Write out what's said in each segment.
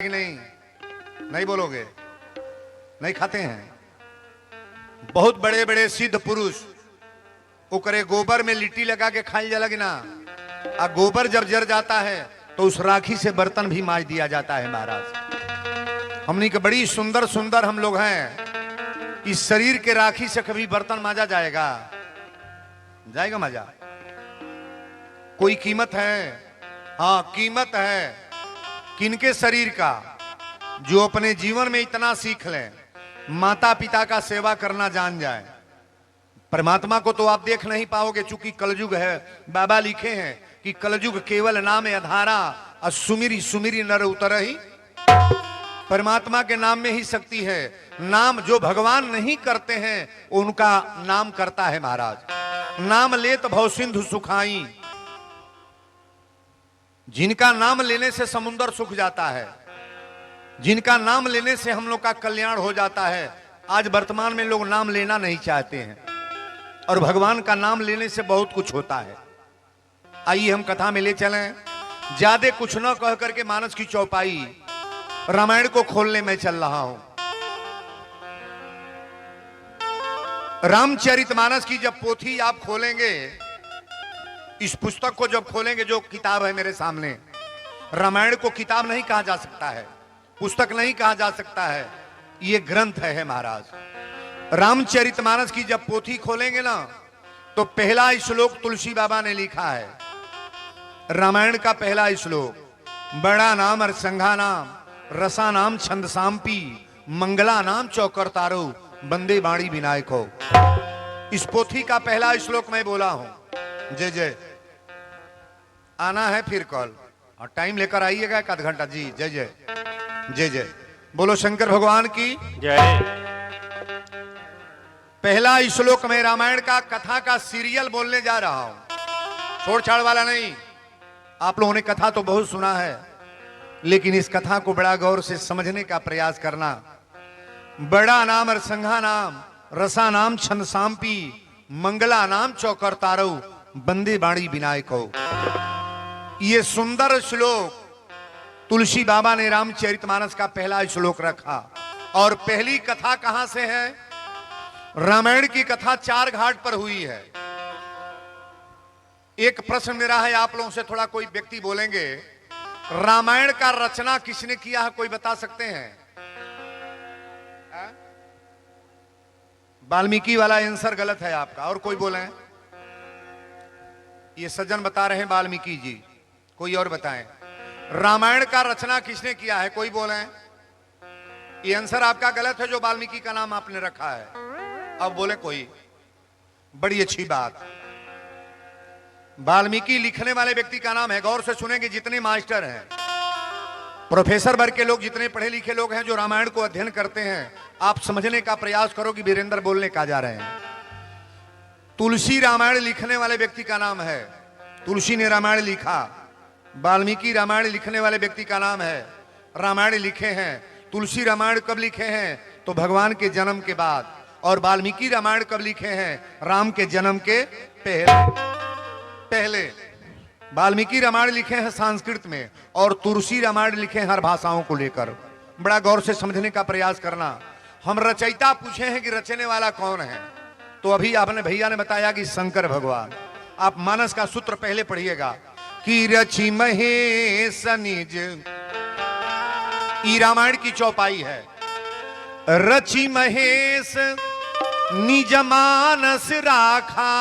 कि नहीं? नहीं बोलोगे? नहीं खाते हैं? बहुत बड़े बड़े सिद्ध पुरुष ओकरे गोबर में लिट्टी लगा के खाई जाला कि ना। आ गोबर जब जर जाता है तो उस राखी से बर्तन भी मांज दिया जाता है। महाराज हमनी के बड़ी सुंदर सुंदर हम लोग हैं। इस शरीर के राखी से कभी बर्तन मांजा जाएगा? जाएगा मांजा? कोई कीमत है? हाँ कीमत है। किनके शरीर का? जो अपने जीवन में इतना सीख लें, माता पिता का सेवा करना जान जाए। परमात्मा को तो आप देख नहीं पाओगे, चूंकि कलयुग है। बाबा लिखे हैं कि कलयुग केवल नाम अधारा और सुमिरी सुमिरी नर उतरहि। परमात्मा के नाम में ही शक्ति है। नाम जो भगवान नहीं करते हैं उनका नाम करता है। महाराज नाम लेत भव सिंधु सुखाई। जिनका नाम लेने से समुद्र सूख जाता है, जिनका नाम लेने से हम लोग का कल्याण हो जाता है। आज वर्तमान में लोग नाम लेना नहीं चाहते हैं और भगवान का नाम लेने से बहुत कुछ होता है। आइए हम कथा में ले चलें। ज्यादा कुछ न कह करके मानस की चौपाई रामायण को खोलने में चल रहा हूं। रामचरितमानस की जब पोथी आप खोलेंगे, इस पुस्तक को जब खोलेंगे, जो किताब है मेरे सामने, रामायण को किताब नहीं कहा जा सकता है, पुस्तक नहीं कहा जा सकता है, ये ग्रंथ है महाराज। रामचरितमानस की जब पोथी खोलेंगे ना, तो पहला श्लोक तुलसी बाबा ने लिखा है। रामायण का पहला श्लोक, बड़ा नाम और संघा नाम, रसा नाम छंद सांपी, मंगला नाम चौकर तारो, बंदे बाणी विनायक हो। इस पोथी का पहला श्लोक मैं बोला हूं। जय जय। आना है फिर कॉल और टाइम लेकर आइएगा एक आध घंटा। जी जय जय जय जय। बोलो शंकर भगवान की जय। पहला श्लोक में रामायण का कथा का सीरियल बोलने जा रहा हूं, छोड़ छाड़ वाला नहीं। आप लोगों ने कथा तो बहुत सुना है, लेकिन इस कथा को बड़ा गौर से समझने का प्रयास करना। बड़ा नाम और संघा नाम, रसा नाम छंद सांपी, मंगला नाम चौकर तारो, बंदे बाणी विनायक हो। ये सुंदर श्लोक तुलसी बाबा ने रामचरितमानस का पहला श्लोक रखा। और पहली कथा कहां से है? रामायण की कथा चार घाट पर हुई है। एक प्रश्न मेरा है आप लोगों से, थोड़ा कोई व्यक्ति बोलेंगे, रामायण का रचना किसने किया है? कोई बता सकते हैं? वाल्मीकि वाला आंसर गलत है आपका। और कोई बोले? ये सज्जन बता रहे हैं वाल्मीकि जी। कोई और बताएं, रामायण का रचना किसने किया है? कोई बोले? ये आंसर आपका गलत है, जो वाल्मीकि का नाम आपने रखा है। अब बोले कोई? बड़ी अच्छी बात। वाल्मीकि लिखने वाले व्यक्ति का नाम है। गौर से सुनेंगे, जितने मास्टर हैं, प्रोफेसर वर्ग के लोग, जितने पढ़े लिखे लोग हैं जो रामायण को अध्ययन करते हैं, आप समझने का प्रयास करो कि वीरेंद्र बोलने का जा रहे हैं। तुलसी रामायण लिखने वाले व्यक्ति का नाम है। तुलसी ने रामायण लिखा। वाल्मीकि रामायण लिखने वाले व्यक्ति का नाम है। रामायण लिखे हैं। तुलसी रामायण कब लिखे हैं? तो भगवान के जन्म के बाद। और वाल्मीकि रामायण कब लिखे हैं? राम के जन्म के पहले। वाल्मीकि रामायण लिखे हैं संस्कृत में, और तुलसी रामायण लिखे हैं हर भाषाओं को लेकर। बड़ा गौर से समझने का प्रयास करना। हम रचयिता पूछे हैं कि रचने वाला कौन है, तो अभी आपने भैया ने बताया कि शंकर भगवान। आप मानस का सूत्र पहले पढ़िएगा कि रचि महेश निज, ई रामायण की चौपाई है। रचि महेश निज मानस राखा,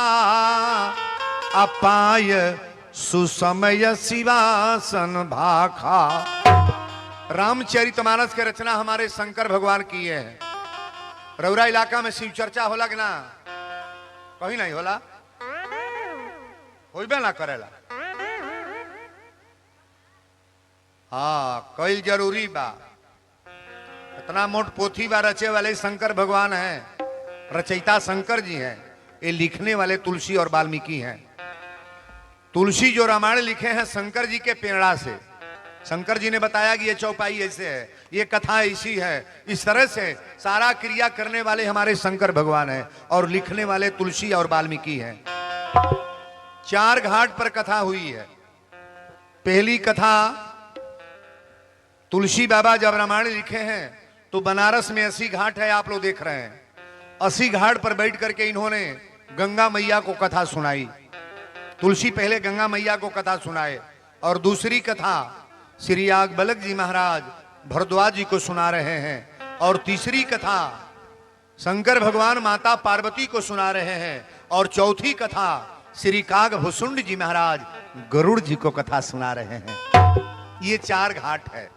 अपाय सुसमय शिवासन भाखा। रामचरितमानस की रचना हमारे शंकर भगवान किए हैं। रौरा इलाका में शिव चर्चा होला कि ना? कहीं नहीं होला? होइबे ना करेला? हाँ, कई जरूरी बा। इतना मोट पोथी बा रचे वाले शंकर भगवान हैं, रचयिता शंकर जी हैं। ये लिखने वाले तुलसी और वाल्मीकि हैं। तुलसी जो रामायण लिखे हैं शंकर जी के प्रेरणा से। शंकर जी ने बताया कि ये चौपाई ऐसे है, ये कथा ऐसी है। इस तरह से सारा क्रिया करने वाले हमारे शंकर भगवान हैं और लिखने वाले तुलसी और वाल्मीकि हैं। चार घाट पर कथा हुई है। पहली कथा तुलसी बाबा जब रामायण लिखे हैं तो बनारस में 80 घाट है, आप लोग देख रहे हैं। 80 घाट पर बैठ करके इन्होंने गंगा मैया को कथा सुनाई। तुलसी पहले गंगा मैया को कथा सुनाए और दूसरी कथा श्री याज्ञवल्क्य जी महाराज भरद्वाज जी को सुना रहे हैं और तीसरी कथा शंकर भगवान माता पार्वती को सुना रहे हैं और चौथी कथा श्री कागभूषुंड जी महाराज गरुड़ जी को कथा सुना रहे हैं। ये 4 घाट है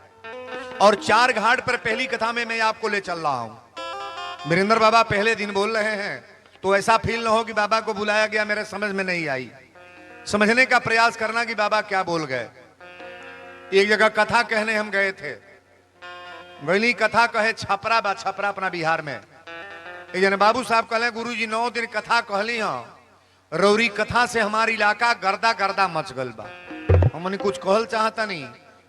और 4 घाट पर पहली कथा में मैं आपको ले चल रहा हूं। वीरेंद्र बाबा पहले दिन बोल रहे हैं तो ऐसा फील ना हो कि बाबा को बुलाया गया मेरे समझ में नहीं आई। समझने का प्रयास करना कि बाबा क्या बोल गए। एक जगह कथा कहने हम गए थे, वही कथा कहे छपरा बा, छपरा अपना बिहार में। एक जन बाबू साहब कहले गुरु जी 9 दिन कथा कहली हाँ, रौरी कथा से हमारी इलाका गर्दा गर्दा मच गल बा। हमने कुछ कहल चाहता नहीं।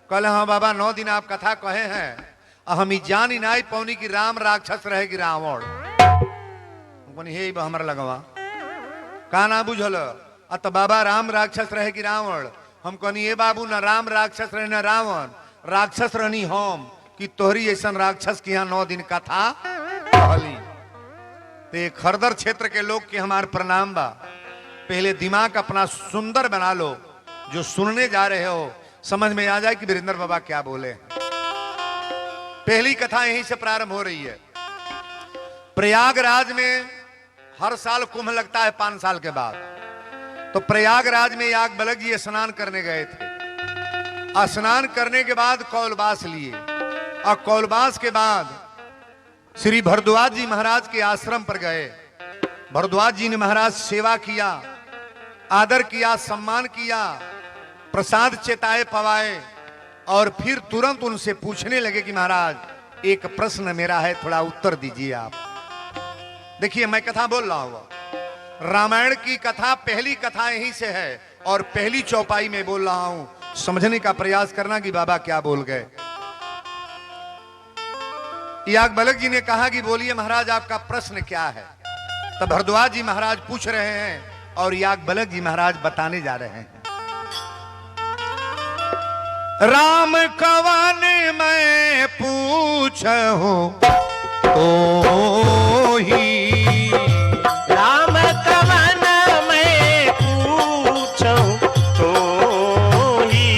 कहले हाँ बाबा 9 दिन आप कथा कहे हैं, हम जान ही नहीं पौनी कि राम राक्षस रहेगी रावण। हे हमारा लगवा का ना बुझल तो बाबा राम राक्षस रहेगी रावण। हम कहनी ये बाबू ना राम राक्षस रहे ना रावण, राक्षस रहनी हम कि तोहरी ऐसा राक्षस की यहाँ 9 दिन कथा कहली। ते खरदर क्षेत्र के लोग के हमार प्रणाम बा। पहले दिमाग अपना सुंदर बना लो, जो सुनने जा रहे हो समझ में आ जाए कि वीरेंद्र बाबा क्या बोले। पहली कथा यहीं से प्रारंभ हो रही है। प्रयागराज में हर साल कुंभ लगता है 5 साल के बाद। तो प्रयागराज में याज्ञवल्क्य जी स्नान करने गए थे। स्नान करने के बाद कौलबास लिए और कौलबास के बाद श्री भरद्वाज जी महाराज के आश्रम पर गए। भरद्वाज जी ने महाराज सेवा किया, आदर किया, सम्मान किया, प्रसाद चेताए पवाए और फिर तुरंत उनसे पूछने लगे कि महाराज एक प्रश्न मेरा है, थोड़ा उत्तर दीजिए आप। देखिए मैं कथा बोल रहा हूं, रामायण की कथा पहली कथा यहीं से है और पहली चौपाई में बोल रहा हूं। समझने का प्रयास करना कि बाबा क्या बोल गए। याज्ञवल्क्य जी ने कहा कि बोलिए महाराज आपका प्रश्न क्या है। तब भरद्वाज जी महाराज पूछ रहे हैं और याज्ञवल्क्य जी महाराज बताने जा रहे हैं। राम कवन मैं पूछूं तो ही, राम कवन मैं पूछूं तो ही,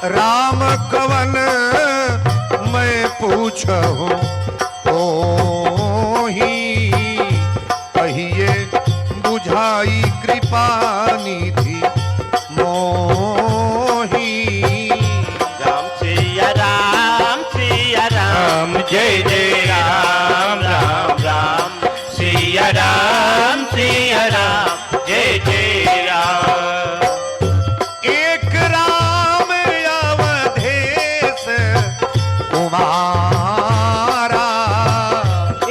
राम कवन मैं पूछूं तो ही, कहिए बुझाई कृपा निधि मोही। राम सिया राम सिया राम, जय जय राम राम राम, सिया राम जय जय राम। एक राम अवधेश कुमारा,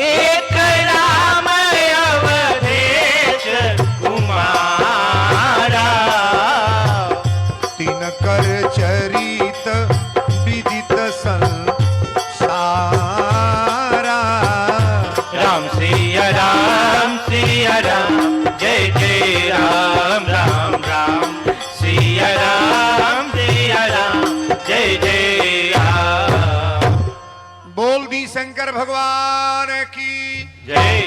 एक राम अवधेश कुमारा, तिनकर चरित विदित संसारा। राम सिया राम जय जय राम राम राम, सिया राम जय जय राम। बोल दी शंकर भगवान की जय।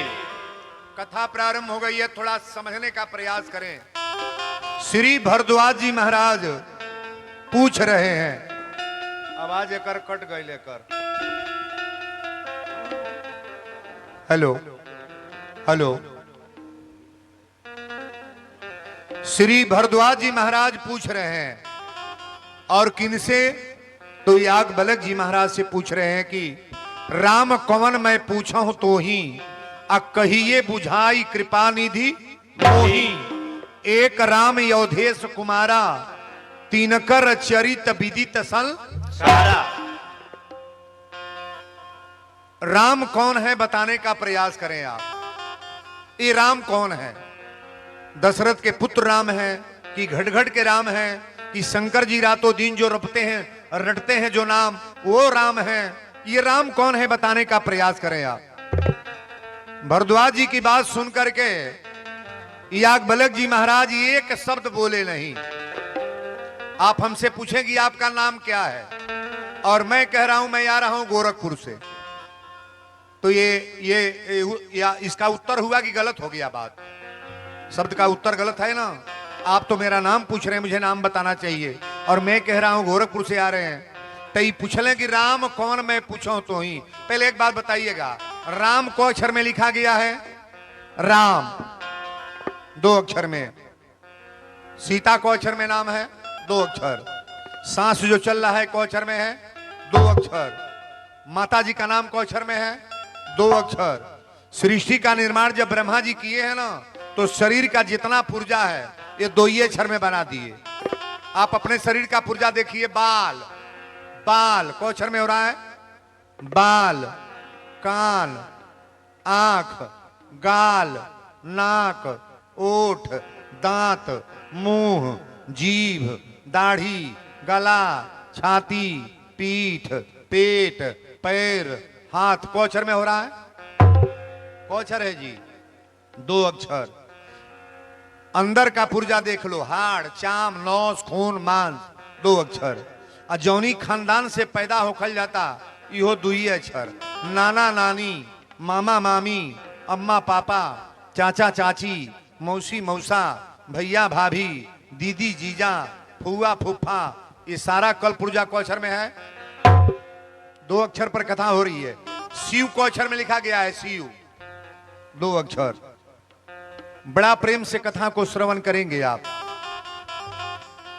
कथा प्रारंभ हो गई है, थोड़ा समझने का प्रयास करें। श्री भरद्वाज जी महाराज पूछ रहे हैं। आवाज एकर कट गई लेकर। Hello hello. श्री भरद्वाज जी महाराज पूछ रहे हैं और किनसे? तो याज्ञवल्क्य जी महाराज से पूछ रहे हैं कि राम कवन मैं पूछूं तो ही, कहिए बुझाई कृपा निधि मोही। एक राम अवधेश कुमारा, तिनकर चरित विदित संसारा। राम कौन है बताने का प्रयास करें आप। ये राम कौन है? दशरथ के पुत्र राम है कि घट के राम है कि शंकर जी रातों दिन जो रटते हैं जो नाम, वो राम है? ये राम कौन है बताने का प्रयास करें आप। भरद्वाज जी की बात सुन करके याज्ञवल्क्य जी महाराज एक शब्द बोले नहीं। आप हमसे पूछेंगी आपका नाम क्या है, और मैं कह रहा हूं मैं आ रहा हूं गोरखपुर से, तो या इसका उत्तर हुआ कि गलत हो गया बात? शब्द का उत्तर गलत है ना। आप तो मेरा नाम पूछ रहे हैं, मुझे नाम बताना चाहिए, और मैं कह रहा हूं गोरखपुर से आ रहे हैं, तो ये पूछ लें कि राम कौन, मैं पूछूं तो ही। पहले एक बात बताइएगा, राम को अक्षर में लिखा गया है? राम 2 अक्षर में। सीता को अक्षर में नाम है? 2 अक्षर। सांस जो चल रहा है को अक्षर में है? 2 अक्षर। माता जी का नाम को अक्षर में है? 2 अक्षर। सृष्टि का निर्माण जब ब्रह्मा जी किए हैं ना, तो शरीर का जितना पुर्जा है ये 2 ही अक्षर में बना दिए। आप अपने शरीर का पुर्जा देखिए, बाल, बाल को अक्षर में हो रहा है? बाल, कान, आंख, गाल, नाक, ओठ, दांत, मुंह, जीभ, दाढ़ी, गला, छाती, पीठ, पेट, पैर, हाथ को अक्षर में हो रहा है? को अक्षर है जी? 2 अक्षर। अंदर का पुर्जा देख लो, हाड़, चाम, नौस, खून, मांस, 2 अक्षर। और जौनी खानदान से पैदा होखल जाता इहो 2 ही अक्षर। नाना नानी, मामा मामी, अम्मा पापा, चाचा चाची, मौसी मौसा, भैया भाभी, दीदी जीजा, फुआ फूफा, ये सारा कल पुर्जा को अक्षर में है। 2 अक्षर पर कथा हो रही है। शिव को अक्षर में लिखा गया है, शिव 2 अक्षर। बड़ा प्रेम से कथा को श्रवण करेंगे आप।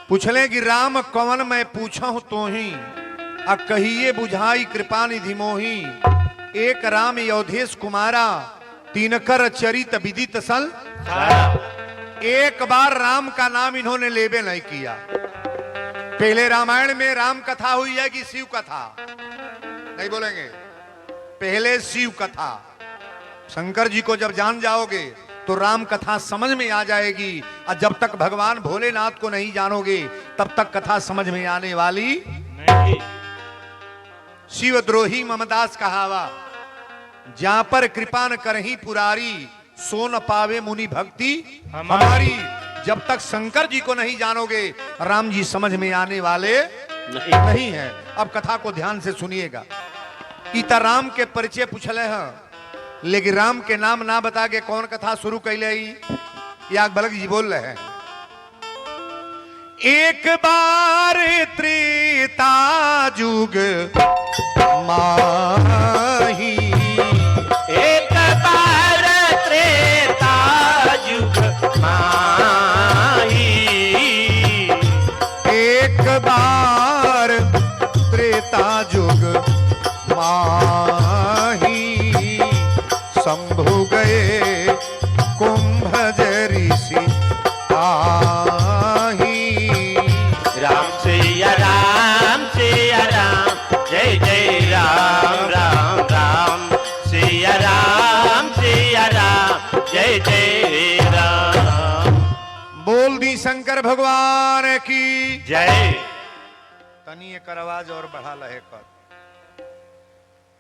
पूछ लें कि राम कवन मैं पूछूं तो ही, आ कहिए बुझाई कृपा निधि मोही। एक राम योधेश कुमारा, 3 कर चरित विदित सल। एक बार राम का नाम इन्होंने लेबे नहीं किया। पहले रामायण में राम कथा हुई है कि शिव कथा? नहीं बोलेंगे। पहले शिव कथा। शंकर जी को जब जान जाओगे तो राम कथा समझ में आ जाएगी, और जब तक भगवान भोलेनाथ को नहीं जानोगे तब तक कथा समझ में आने वाली नहीं। शिव द्रोही ममदास कहावा, जहां पर कृपा न करही पुरारी, सो न पावे मुनि भक्ति हमारी। जब तक शंकर जी को नहीं जानोगे राम जी समझ में आने वाले नहीं है। अब कथा को ध्यान से सुनिएगा। इता राम के परिचय पूछले हैं, लेकिन राम के नाम ना बता के कौन कथा शुरू कैले? ये अकबलक जी बोल रहे हैं। एक बार त्रेता जुग माही, एक बार त्रेता जुग माही। एक बार त्रेता जुग माही, शंभु गए कुंभज ऋषि आही। राम सिया राम, जय जय राम राम राम। सिया राम, जय जय राम। बोल दी शंकर भगवान की जय। तनी एक आवाज और बढ़ा लहे कर।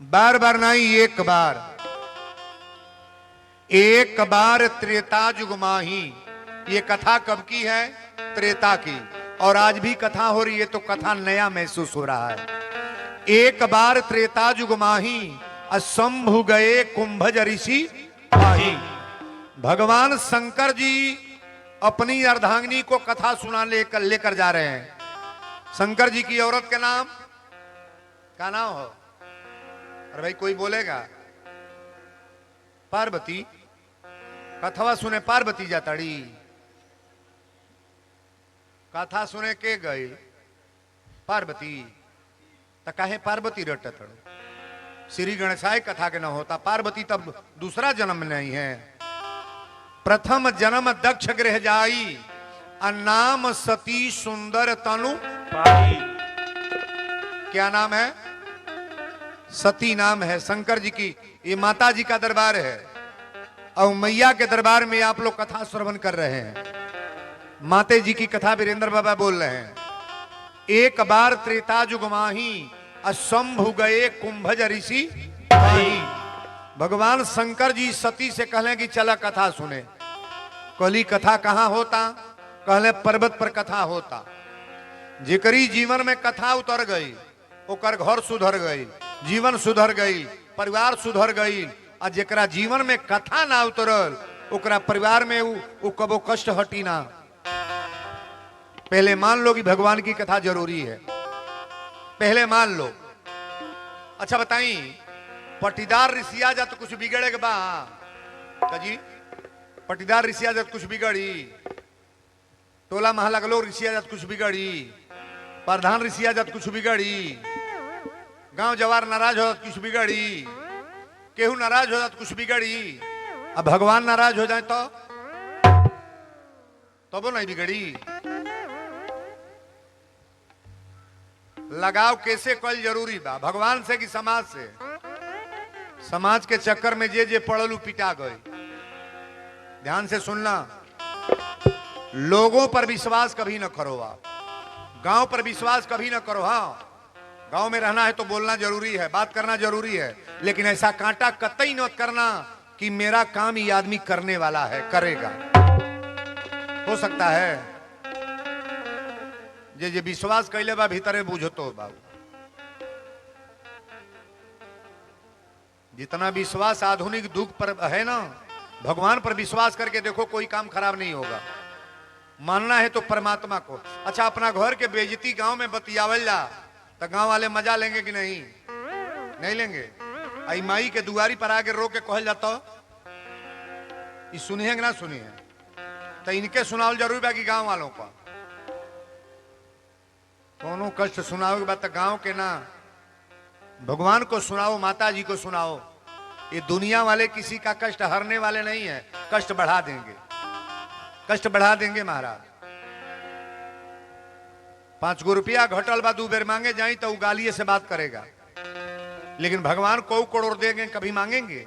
बार बार नहीं, एक बार। एक बार त्रेता जुग माही। ये कथा कब की है? त्रेता की। और आज भी कथा हो रही है तो कथा नया महसूस हो रहा है। एक बार त्रेता जुग माही, शंभु गए कुंभज ऋषि आही। भगवान शंकर जी अपनी अर्धांगिनी को कथा सुना लेकर जा रहे हैं। शंकर जी की औरत के नाम क्या नाम हो? अरे भाई कोई बोलेगा? पार्वती। कथवा सुने पार्वती जाताड़ी। कथा सुने के गई पार्वती, तो कहे पार्वती रटत? श्री गणेशाय कथा के न होता। पार्वती तब दूसरा जन्म नहीं है। प्रथम जन्म दक्ष गृह जाई, नाम सती सुंदर तनु पाई। क्या नाम है? सती नाम है शंकर जी की। ये माता जी का दरबार है और मैया के दरबार में आप लोग कथा श्रवण कर रहे हैं। माते जी की कथा वीरेंद्र बाबा बोल रहे हैं। एक बार त्रेता जुग माही, शंभु गए कुंभज ऋषि आही। भगवान शंकर जी सती से कहले कि चला कथा सुने। कहली कथा कहां होता? कहले पर्वत पर कथा होता। जेकरी जीवन में कथा उतर गई, ओकर घर सुधर गई, जीवन सुधर गई, परिवार सुधर गई। और जेकरा जीवन में कथा ना उतरल, ओकरा परिवार में वो कबो कष्ट हटी ना। पहले मान लो कि भगवान की कथा जरूरी है, पहले मान लो। अच्छा बताई, पटीदार ऋषिया जा तो कुछ बिगड़े के बा जी? पटीदार ऋषिया जा तो कुछ बिगड़ी, टोला महला के लोग ऋषिया जा तो कुछ बिगड़ी, प्रधान ऋषिया जा तो कुछ बिगड़ी, गांव जवार नाराज हो कुछ बिगड़ी, केहू नाराज हो जाए तो कुछ बिगड़ी। अब भगवान नाराज हो जाए तो वो नहीं बिगड़ी। लगाव कैसे कल जरूरी बा, भगवान से कि समाज से? समाज के चक्कर में जे पड़लू पिटा गए। ध्यान से सुनना, लोगों पर विश्वास कभी न करो आप, गांव पर विश्वास कभी न करो। हाँ, गांव में रहना है तो बोलना जरूरी है, बात करना जरूरी है, लेकिन ऐसा कांटा कतई न करना कि मेरा काम ये आदमी करने वाला है, करेगा। हो सकता है जे विश्वास कैले बा भीतरे बुझतो बाबू। जितना विश्वास आधुनिक दुख पर है ना, भगवान पर विश्वास करके देखो, कोई काम खराब नहीं होगा। मानना है तो परमात्मा को। अच्छा, अपना घर के बेइज्जती गांव में बतियावल जा तो गांव वाले मजा लेंगे कि नहीं? नहीं लेंगे। आई माई के दुआरी पर आगे रो के कहल जाता, ये सुनिए कि ना सुनिए? तो इनके सुनावल जरूर बा कि गांव वालों का? दोनों कष्ट सुनाओ के बाद तो गांव के ना, भगवान को सुनाओ, माता जी को सुनाओ। ये दुनिया वाले किसी का कष्ट हरने वाले नहीं है, कष्ट बढ़ा देंगे, कष्ट बढ़ा देंगे महाराज। 5 गो रुपया घटल बा 2 बेर मांगे जाई तो गालिए से बात करेगा, लेकिन भगवान को करोड़ देंगे कभी मांगेंगे?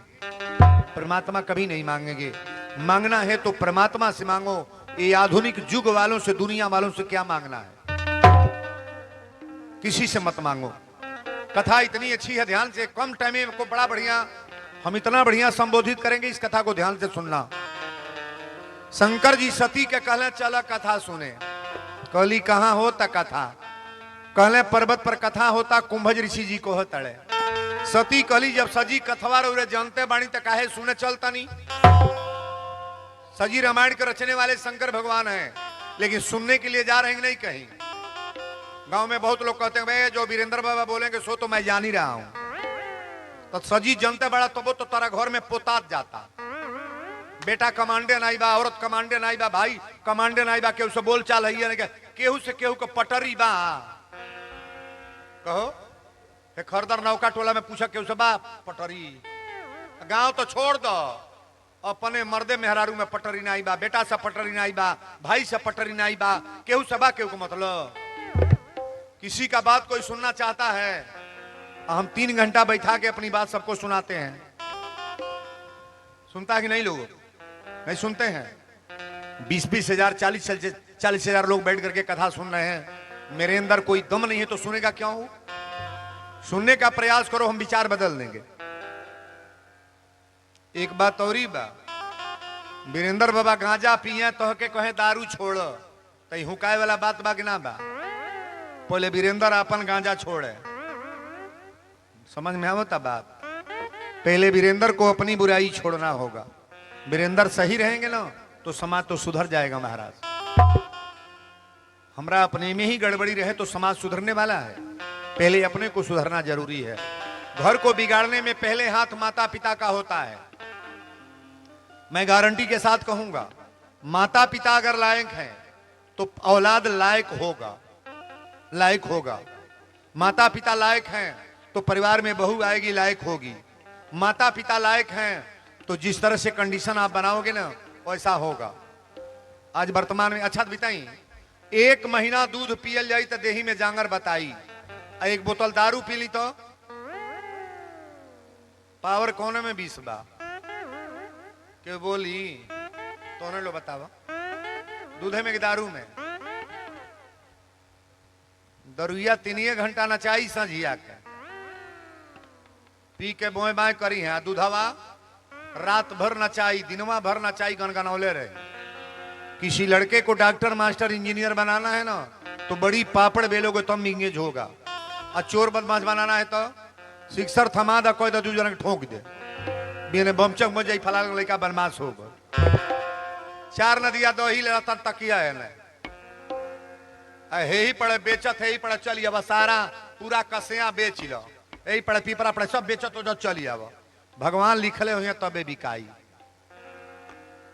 परमात्मा कभी नहीं मांगेंगे। मांगना है तो परमात्मा से मांगो। ये आधुनिक युग वालों से, दुनिया वालों से क्या मांगना है? किसी से मत मांगो। कथा इतनी अच्छी है, ध्यान से, कम टाइम में को बड़ा बढ़िया, हम इतना बढ़िया संबोधित करेंगे, इस कथा को ध्यान से सुनना। शंकर जी सती के कहले चला कथा सुने। कहली कहां होता कथा? कहले पर्वत पर कथा होता, कुंभज ऋषि जी को तड़े। सती कहली जब सजी कथवा रे जानते बाणी तो काहे सुने चलता नहीं? सजी रामायण के रचने वाले शंकर भगवान हैं, लेकिन सुनने के लिए जा रहे हैं नहीं कहीं। गांव में बहुत लोग कहते हैं भाई जो वीरेंद्र बाबा बोलेंगे सो तो मैं जान ही रहा हूं। तो सजी जनते बड़ा तो वो तो तारा घर में पोतात जाता। बेटा कमांडे नहीं बा, औरत कमांडे नहीं बा, भाई कमांडे नहीं बा, केहू से बोल चाल है, केहू से केहू को पटरी बा। कहो खरदर नौका टोला में पूछा केहू से बा पटरी? गांव तो छोड़ दो, अपने मर्दे मेहरारू में पटरी नहीं बा, बेटा से पटरी नहीं बा, भाई से पटरी नहीं बा, केहू से बा केहू को मतलब? किसी का बात कोई सुनना चाहता है, हम 3 घंटा बैठा के अपनी बात सबको सुनाते हैं। सुनता है कि नहीं? लोग नहीं सुनते हैं। 20-20 हजार 40 हजार लोग बैठ करके कथा सुन रहे हैं। मेरे अंदर कोई दम नहीं है तो सुनेगा क्यों? सुनने का प्रयास करो, हम विचार बदल देंगे। एक बात और ही बा, वीरेंद्र बाबा गांजा पिए तो के कहे दारू छोड़, तो हुकाए वाला बात बा कि ना बा? पहले वीरेंद्र अपन गांजा छोड़े। समझ में आवता बात? पहले वीरेंद्र को अपनी बुराई छोड़ना होगा। वीरेंद्र सही रहेंगे ना तो समाज तो सुधर जाएगा महाराज। हमरा अपने में ही गड़बड़ी रहे तो समाज सुधरने वाला है? पहले अपने को सुधरना जरूरी है। घर को बिगाड़ने में पहले हाथ माता पिता का होता है। मैं गारंटी के साथ कहूंगा, माता पिता अगर लायक हैं तो औलाद लायक होगा, लायक होगा। माता पिता लायक हैं तो परिवार में बहू आएगी, लायक होगी। माता पिता लायक हैं तो जिस तरह से कंडीशन आप बनाओगे ना वैसा होगा। आज वर्तमान में अच्छा बताई, 1 महीना दूध पियल जाई तो देही में जांगर बताई, 1 बोतल दारू पी ली तो पावर कोने में 20 बा के बोली तो लो बतावा। दूधे में कि दारू में? दरुइया 3 घंटा नचाई संझिया के पी के बोए बाएं करी है। दूधवा रात भर नचाई, दिनवा भर नचाई, गनगनौले रहे। किसी लड़के को डॉक्टर मास्टर इंजीनियर बनाना है ना तो बड़ी पापड़ बेलोगे तब इंगेज होगा, और चोर बदमाश बनाना है तो सिक्सर थमा दा कोई दू जन ठोक दे बिने बमचक मजाई फला लड़का बदमाश होगा। 4 नदिया दो ही लड़ा तकिया है ना हे ही पड़े बेचत है ही पड़े चलिए अब सारा पूरा कसिया बेच लो, यही पड़े पीपरा पड़े सब बेचत हो जाओ चलिए अब भगवान लिखले हुए तबे बिकाई।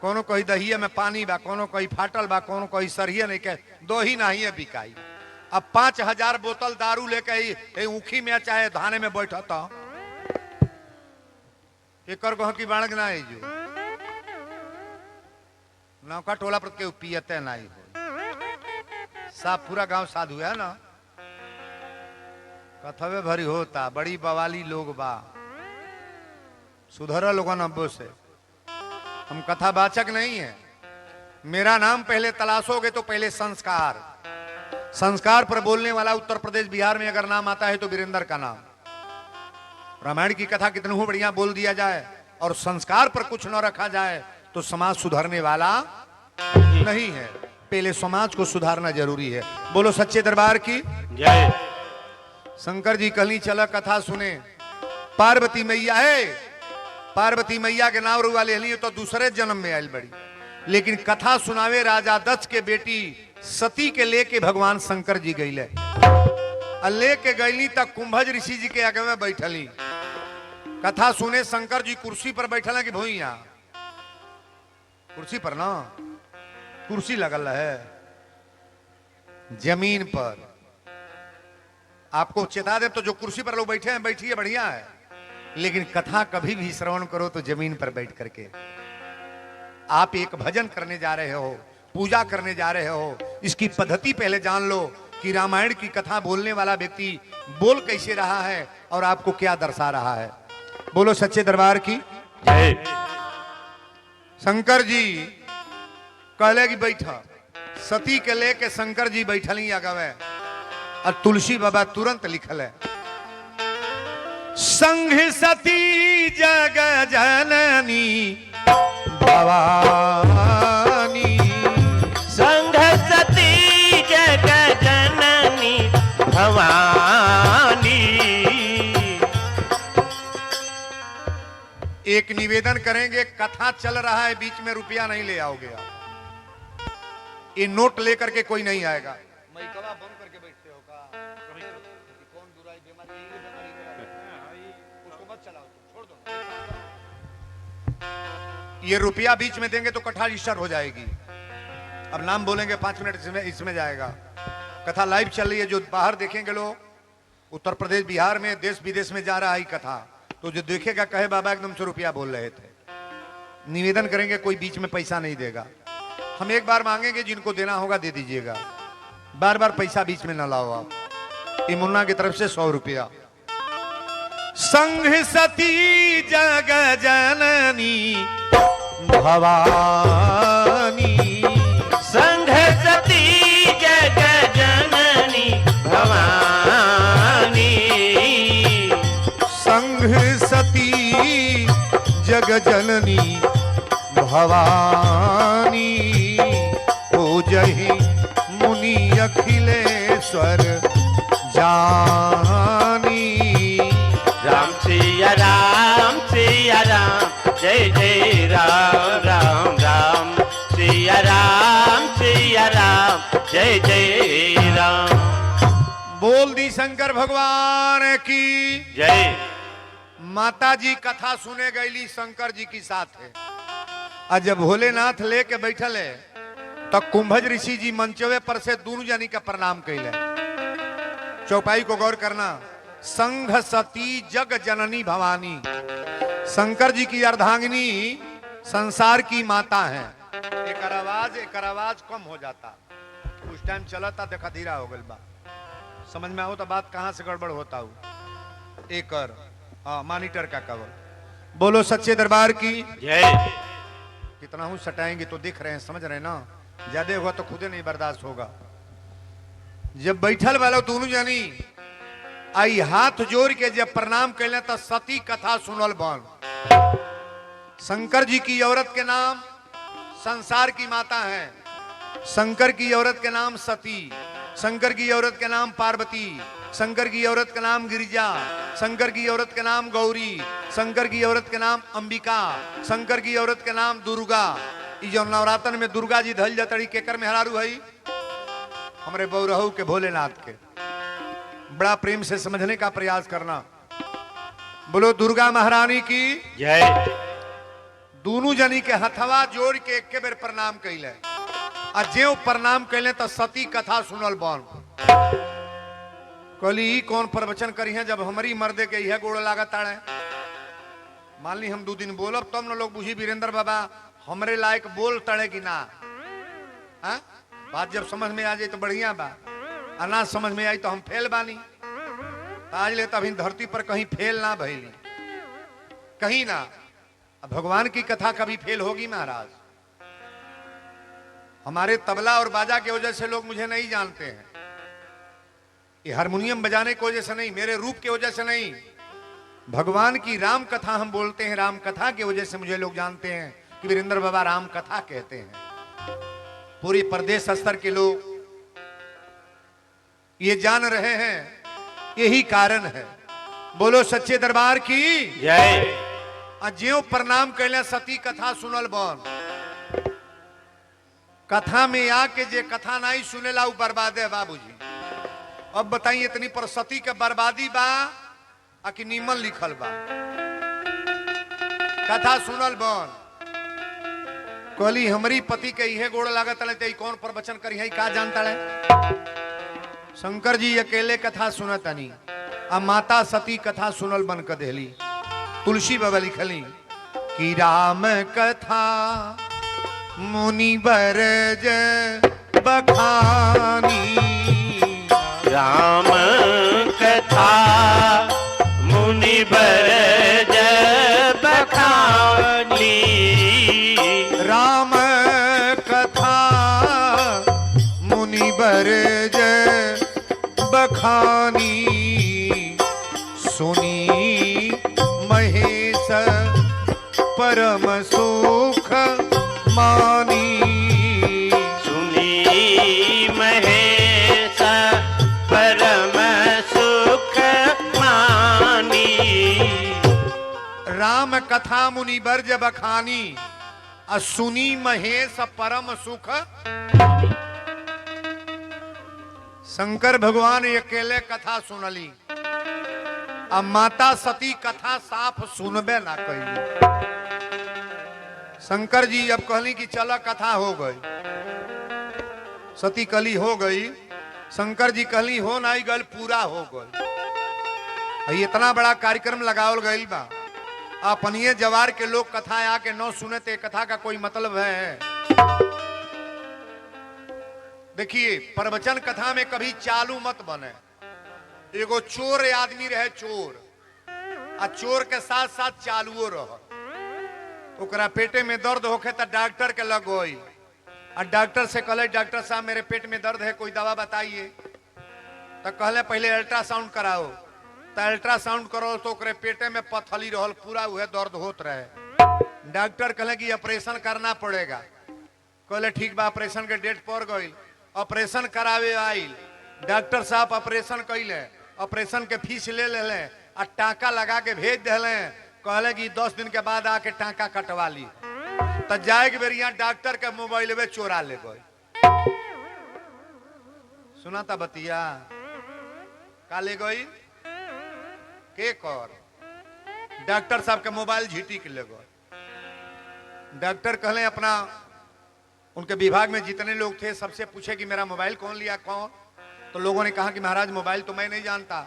कोनो कोई दहिया में पानी बा, कोनो कोई फाटल बा, कोनो कोई सरिये नहीं के दो ही नहीं है बिकाई। अब 5000 बोतल दारू लेके ही ऊखी में चाहे धाने में बैठा था एक की बाणक ना है जो नौका टोला पर के पियते नहीं हो साफ पूरा गांव साधु है ना कथवे भरी होता बड़ी बवाली लोग बा सुधर लोगों नब्बो से हम कथावाचक नहीं है। मेरा नाम पहले तलाशोगे तो पहले संस्कार, संस्कार पर बोलने वाला उत्तर प्रदेश बिहार में अगर नाम आता है तो वीरेंद्र का नाम। रामायण की कथा कितनी हो बढ़िया बोल दिया जाए और संस्कार पर कुछ न रखा जाए तो समाज सुधरने वाला नहीं है। पहले समाज को सुधारना जरूरी है। बोलो सच्चे दरबार की जय। शंकर जी कहीं चला कथा सुने, पार्वती मैया है, पार्वती मैया के नाम रुआ ले लिए तो दूसरे जन्म में आयल बड़ी, लेकिन कथा सुनावे राजा दक्ष के बेटी सती के लेके भगवान शंकर जी गईले, लेके गईली तक कुंभज ऋषि जी के आगे में बैठली कथा सुने। शंकर जी कुर्सी पर बैठल कि भूइया कुर्सी पर ना कुर्सी लगल है जमीन पर। आपको चेता दे तो जो कुर्सी पर लोग बैठे हैं बैठिए बढ़िया है, लेकिन कथा कभी भी श्रवण करो तो जमीन पर बैठ करके। आप एक भजन करने जा रहे हो, पूजा करने जा रहे हो, इसकी पद्धति पहले जान लो कि रामायण की कथा बोलने वाला व्यक्ति बोल कैसे रहा है और आपको क्या दर्शा रहा है। बोलो सच्चे दरबार की जय। शंकर जी कहले कि बैठा, सती के लेके शंकर जी बैठली अगवे और तुलसी बाबा तुरंत लिखल है संघ सती जग जननी भवानी, संघ सती जग जननी भवानी। एक निवेदन करेंगे, कथा चल रहा है बीच में रुपया नहीं ले आओगे आप, ये नोट लेकर के कोई नहीं आएगा। मैं कवा बंद करके बैठते हो का कौन बुराई बीमारी उसको मत चलाओ, छोड़ दो। ये रुपया बीच में देंगे तो कथा रजिस्टर हो जाएगी। अब नाम बोलेंगे 5 मिनट इसमें जाएगा। कथा लाइव चल रही है, जो बाहर देखेंगे लोग, उत्तर प्रदेश बिहार में देश विदेश में जा रहा है कथा, तो जो देखेगा कहे बाबा एकदम से रुपया बोल रहे थे। निवेदन करेंगे कोई बीच में पैसा नहीं देगा, हम एक बार मांगेंगे, जिनको देना होगा दे दीजिएगा, बार बार पैसा बीच में न लाओ आप। ये मुन्ना की तरफ से 100 रुपया। संघ सती जग जननी भवानी, संघ सती जग जननी भवानी, संघ सती जग जननी भवानी, पूजहि मुनि अखिलेश्वर जानी। राम सिया राम सिया राम, जय जय राम राम राम, सिया राम जय जय राम। बोल दी शंकर भगवान की जय। माता जी कथा सुने गईली शंकर जी की साथ है, और जब भोलेनाथ लेके बैठल है तो कुंभज ऋषि जी मंचवे पर से दोनों जानी का प्रणाम कैले। चौपाई को गौर करना, संघ सती जग जननी भवानी, शंकर जी की अर्धांगिनी संसार की माता है। एक आवाज कम हो जाता, उस टाइम चला था देखा धीरा हो गल बा, समझ में आओ तो बात कहां से गड़बड़ होता हूं। एक मॉनिटर का कवर। बोलो सच्चे दरबार की जय। कितना हूं सटाएंगे तो दिख रहे हैं, समझ रहे हैं ना, ज्यादा हुआ तो खुदे नहीं बर्दाश्त होगा। जब बैठल वाला दोनों जानी आई हाथ जोड़ के जब प्रणाम कैले तो सती कथा सुनल बन। शंकर जी की औरत के नाम संसार की माता है, शंकर की औरत के नाम सती, शंकर की औरत के नाम पार्वती, शंकर की औरत का नाम गिरिजा, शंकर की औरत के नाम गौरी, शंकर की औरत के नाम अंबिका, शंकर की औरत के नाम दुर्गा। ई जो नवरात्र में दुर्गा जी धल जतड़ी केकर मेहरारू है, हमरे बौरहू के भोलेनाथ के। बड़ा प्रेम से समझने का प्रयास करना। बोलो दुर्गा महारानी की जय। दोनों जनी के हथवा जोड़ के एक बेर प्रणाम कैले, आ जे प्रणाम कैले तो सती कथा सुनल बन। कहली ई कौन प्रवचन करी है जब हमारी मर्दे के यह गोड़ लागत आड़े। मान ली हम 2 दिन बोलब तब न लोग बुझी वीरेंद्र बाबा हमरे लायक बोल तड़े कि ना। हा? बात जब समझ में आ जाए तो बढ़िया बा, आ ना समझ में आई तो हम फेल बानी। आज ले तभी धरती पर कहीं फेल ना भइली, कहीं ना। अब भगवान की कथा कभी फेल होगी महाराज? हमारे तबला और बाजा की वजह से लोग मुझे नहीं जानते हैं, ये हारमोनियम बजाने की वजह से नहीं, मेरे रूप की वजह से नहीं। भगवान की राम कथा हम बोलते हैं, राम कथा की वजह से मुझे लोग जानते हैं कि वीरेंद्र बाबा राम कथा कहते हैं। पूरी प्रदेश स्तर के लोग ये जान रहे हैं, यही कारण है। बोलो सच्चे दरबार की जय। ज्यों प्रणाम कैले सती कथा सुनल बन। कथा में आके जे कथा नहीं सुनेला वो बर्बाद है बाबूजी। अब बताइए इतनी पर सती के बर्बादी बा आ कि नीमन लिखल बा? कथा सुनल बन। कहली हमारी पति के इहे गोड़ लागत है, कौन प्रवचन करी है का जानता है? शंकर जी अकेले कथा सुनतनी, आ माता सती कथा सुनल बन कर देली। तुलसी बाबा लिखली कि राम कथा मुनि बरज बखानी, राम कथा मुनि बरज बखानी, राम कथा मुनि बरज बखानी, सुनी महेश परम सुख मानी, सुनी महेश परम सुख मानी। राम कथा मुनि बरज बखानी, आ सुनी महेश परम सुख। शंकर भगवान अकेले कथा सुनली, आ माता सती कथा साफ सुनबे ना कैली। शंकर जी अब कहली कि चलो कथा हो गई। सती कहली हो गई, शंकर जी कहली हो नहीं गल, पूरा हो गई। इतना बड़ा कार्यक्रम लगावल गई बा, अपनिए जवार के लोग कथा आके न सुने ते कथा का कोई मतलब है? देखिए प्रवचन कथा में कभी चालू मत बने। एगो चोर आदमी रहे, चोर, आ चोर के साथ साथ चालुओ रह। ओकरा पेटे में दर्द होखे तो डॉक्टर के लग गई, और डॉक्टर से कहले डॉक्टर साहब मेरे पेट में दर्द है, कोई दवा बताइए। तो कहले पहले अल्ट्रासाउंड कराओ। तो अल्ट्रासाउंड करो तो ओकरे पेटे में पथली रहल, पूरा वह दर्द होत रहे। डॉक्टर कहले कि ऑपरेशन करना पड़ेगा। कहले ठीक बा, ऑपरेशन के डेट पड़ गई। ऑपरेशन करावे आइल, डॉक्टर साहब ऑपरेशन कैले, ऑपरेशन के फीस ले ले और टाका लगा के भेज दिले। कहले कि 10 दिन के बाद आके टाका कटवा ली। तो जाए के बेरिया डॉक्टर के मोबाइल में चोरा ले गए। सुना था बतिया का ले गई के कर? डॉक्टर साहब के मोबाइल झीटी के ले गए। डॉक्टर कहले अपना उनके विभाग में जितने लोग थे सबसे पूछे कि मेरा मोबाइल कौन लिया, कौन? तो लोगों ने कहा कि महाराज मोबाइल तो मैं नहीं जानता।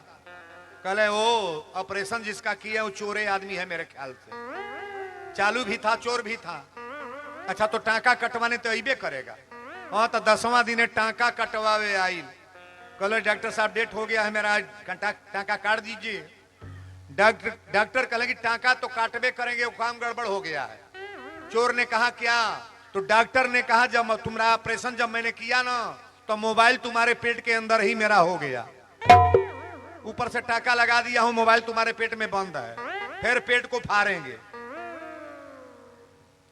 कहले वो ऑपरेशन जिसका किया वो चोरे आदमी है, मेरे ख्याल से चालू भी था चोर भी था। अच्छा तो टाका कटवाने तो अबे करेगा। हाँ तो 10वां दिन टाका कटवावे आई। कहले डॉक्टर साहब डेट हो गया है मेरा, टाका काट दीजिए। डॉक्टर कहले कि टाका तो काटबे करेंगे, वो काम गड़बड़ हो गया है। चोर ने कहा क्या? तो डॉक्टर ने कहा जब तुम्हारा ऑपरेशन जब मैंने किया ना तो मोबाइल तुम्हारे पेट के अंदर ही मेरा हो गया, ऊपर से टाका लगा दिया हूं, मोबाइल तुम्हारे पेट में बंद है, फिर पेट को फाड़ेंगे।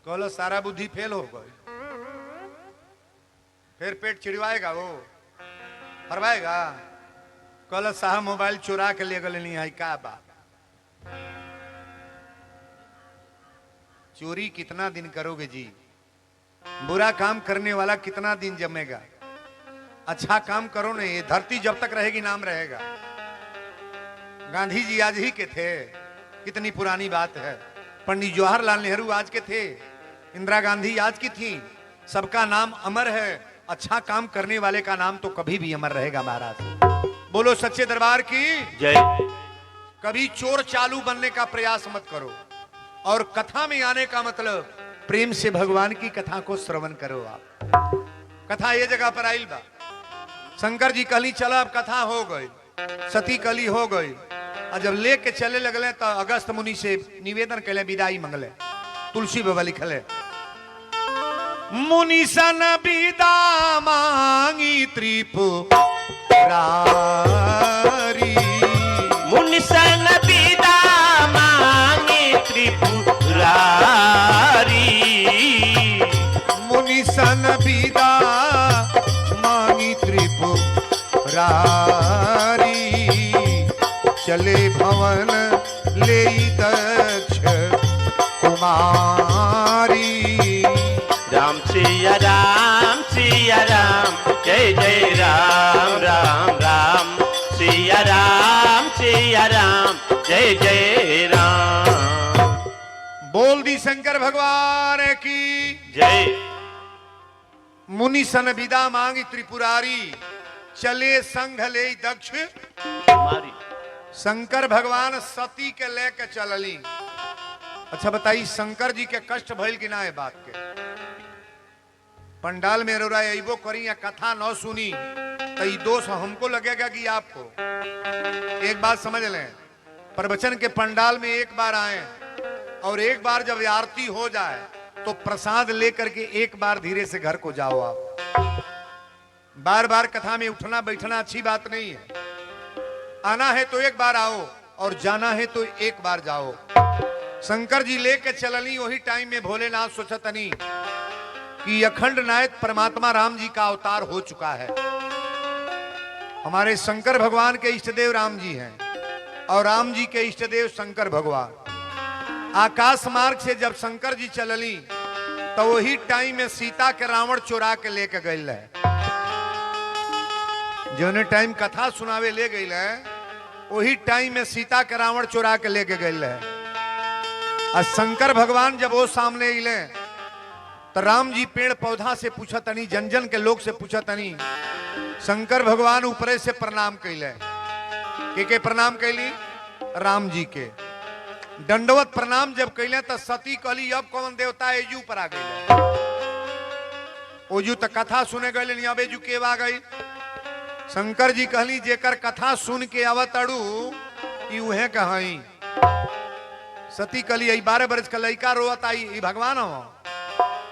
कहलो सारा बुद्धि फेल हो गई। फिर पेट चिड़वाएगा वो, फरवाएगा। कल साहब मोबाइल चुरा के ले गए नहीं है का बा। चोरी कितना दिन करोगे जी? बुरा काम करने वाला कितना दिन जमेगा? अच्छा काम करो ना, ये धरती जब तक रहेगी नाम रहेगा। गांधी जी आज ही के थे, कितनी पुरानी बात है। पंडित जवाहरलाल नेहरू आज के थे, इंदिरा गांधी आज की थी। सबका नाम अमर है, अच्छा काम करने वाले का नाम तो कभी भी अमर रहेगा महाराज। बोलो सच्चे दरबार की जय। कभी चोर चालू बनने का प्रयास मत करो, और कथा में आने का मतलब प्रेम से भगवान की कथा को श्रवण करो। आप कथा ये जगह पर आइल बा। शंकर जी कहली चला, अब कथा हो गई, सती कली हो गई। और जब लेके चले लगले तो अगस्त मुनि से निवेदन कैले, विदाई मंगले। तुलसी बाबा लिखले, मुनि सन विदा मांगी त्रिपुरारी। मुनि सन विदा मांगी त्रिपुरारी। मुनि सन विदा मांगी त्रिपुरारी। चले भवन ले दक्ष कुमारी। राम सिया राम, सिया राम, जय जय राम राम राम। सिया राम, सिया राम, जय जय राम। बोल दी शंकर भगवान की जय। मुनि सन विदा मांगी त्रिपुरारी। चले संघ ले दक्ष। हमारी शंकर भगवान सती के लेके चलली। अच्छा बताइए, शंकर जी के कष्ट भइल कि ना है बात के? पंडाल में रो रहा है, अबो करी या कथा न सुनी तो ये दोष हमको लगेगा कि आपको? एक बात समझ लें, प्रवचन के पंडाल में एक बार आए और एक बार जब आरती हो जाए तो प्रसाद लेकर के एक बार धीरे से घर को जाओ। आप बार बार कथा में उठना बैठना अच्छी बात नहीं है। आना है तो एक बार आओ और जाना है तो एक बार जाओ। शंकर जी लेके चलनी, वही टाइम में भोलेनाथ सोचतनी कि अखंड नायक परमात्मा राम जी का अवतार हो चुका है। हमारे शंकर भगवान के इष्टदेव राम जी हैं और राम जी के इष्टदेव शंकर भगवान। आकाश मार्ग से जब शंकर जी चलली तो वही टाइम में सीता के रावण चुरा के लेके गए है। जो टाइम कथा सुनावे ले गई है, वही टाइम में सीता के रावण चुरा के लेके गए है। और शंकर भगवान जब वो सामने इले तो राम जी पेड़ पौधा से पूछा तनी, जन जन के लोग से पूछा तनी। शंकर भगवान ऊपरे से प्रणाम कैले। के प्रणाम कैली? राम जी के दंडवत प्रणाम जब कैले तो सती कहली, अब कौन देवता एजू पर आ गई? ओजू तो कथा सुने गए, अब एजू के आ गई? शंकर जी कहली, जेकर कथा सुन के अवतड़ू उहे कहाई। सती कहली, 12 बरस का लड़का रोवत आई, भगवान हो?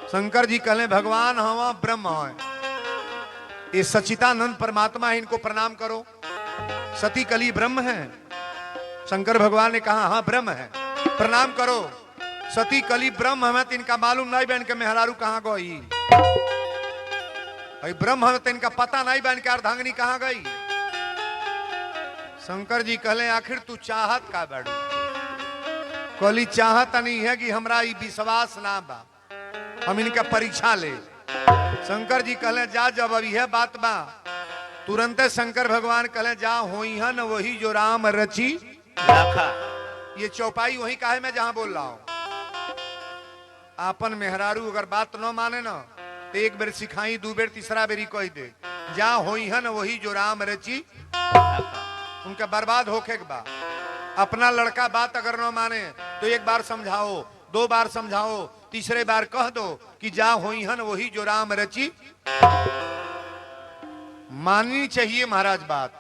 शंकर जी कहले, भगवान हवा ब्रह्म है, ये सच्चिदानंद परमात्मा है, इनको प्रणाम करो। सती कली ब्रह्म है? शंकर भगवान ने कहा हाँ ब्रह्म है, प्रणाम करो। सती कली ब्रह्म हमें तो इनका मालूम नहीं बहन के मेहरारू कहाँ गई। ब्रह्म हमें तो इनका पता नहीं बहन के अर्धांगिनी कहाँ गई। शंकर जी कहले, आखिर तू चाहत का बड़ू? कहली, चाहत नहीं है कि हमरा ई विश्वास ना बा, हम इनका परीक्षा ले। शंकर जी कहले, जा जब अब यह बात बा। तुरंत शंकर भगवान कहले, जा होई हन वही जो राम रची रखा। ये चौपाई वही का है मैं जहां बोल रहा हूं। आपन मेहरारू अगर बात न माने ना तो एक बेर सिखाई, दो बेर तीसरा बेरी कह दे, जा होई हन वही जो राम रची रखा। उनका बर्बाद होके के बा। अपना लड़का बात अगर न माने तो एक बार समझाओ, 2 बार समझाओ, तीसरे बार कह दो कि जा होई हन वही जो राम रची। माननी चाहिए महाराज बात।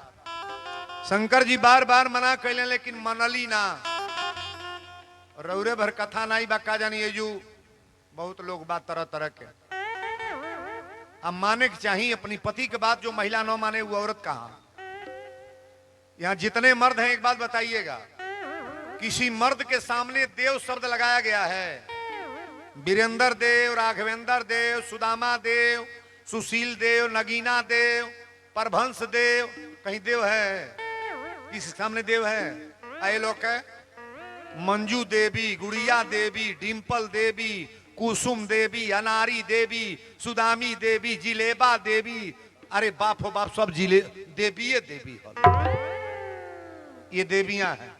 शंकर जी बार बार मना कैले लेकिन मनली ना। रौरे भर कथा नहीं बका जानी एजू बहुत लोग बात तरह तरह के। अब माने के चाहिए अपनी पति के बात। जो महिला न माने वो औरत कहाँ? यहां जितने मर्द हैं एक बात बताइएगा, किसी मर्द के सामने देव शब्द लगाया गया है। वीरेंद्र देव, राघवेंद्र देव, सुदामा देव, सुशील देव, नगीना देव, प्रभंस देव, कहीं देव है? किस सामने देव है? आए लोग है मंजू देवी, गुड़िया देवी, डिम्पल देवी, कुसुम देवी, अनारी देवी, सुदामी देवी, जिलेबा देवी। अरे बाप हो बाप, सब जिले देवी है, देवी है, ये देवियां हैं।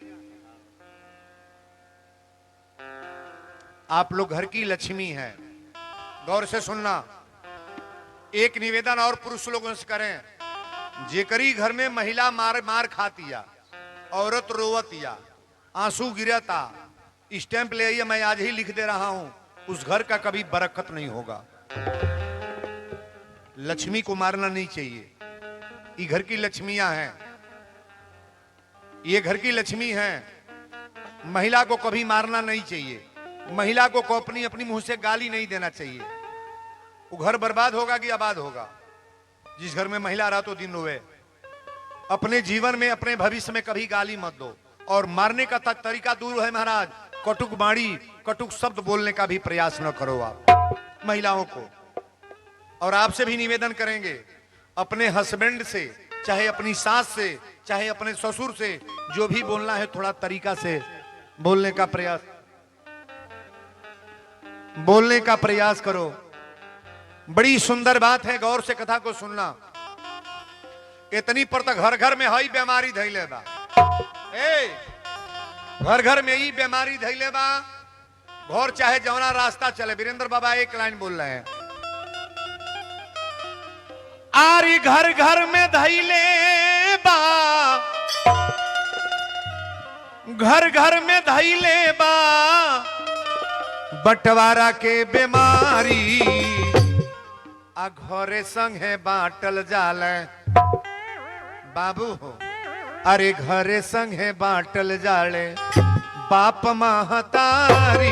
आप लोग घर की लक्ष्मी हैं। गौर से सुनना, एक निवेदन और पुरुष लोगों से करें, जेकरी घर में महिला मार मार खातिया, औरत रोवतिया, आंसू गिरता, स्टैंप ले आइए, मैं आज ही लिख दे रहा हूं, उस घर का कभी बरकत नहीं होगा। लक्ष्मी को मारना नहीं चाहिए। ये घर की लक्ष्मियां हैं, ये घर की लक्ष्मी हैं। महिला को कभी मारना नहीं चाहिए, महिला को अपनी अपनी मुंह से गाली नहीं देना चाहिए। वो घर बर्बाद होगा कि आबाद होगा? जिस घर में महिला रातों दिन रोए। अपने जीवन में, अपने भविष्य में कभी गाली मत दो। और मारने का तरीका दूर है महाराज, कटुक बाणी, कटुक शब्द बोलने का भी प्रयास न करो आप महिलाओं को। और आपसे भी निवेदन करेंगे, अपने हस्बैंड से, चाहे अपनी सास से, चाहे अपने ससुर से, जो भी बोलना है थोड़ा तरीका से बोलने का प्रयास करो। बड़ी सुंदर बात है, गौर से कथा को सुनना। इतनी पर तक घर घर में हई बीमारी धैले बा, घर घर में ही बीमारी धैले बा। घर चाहे जवना रास्ता चले, वीरेंद्र बाबा एक लाइन बोल रहे हैं, आरी घर घर में धैले बा, घर घर में धैले बा, बंटवारा के बीमारी, आ घरे संगे बाटल जाले। बाबू हो, अरे घरे संगे बाटल जाले बाप महतारी,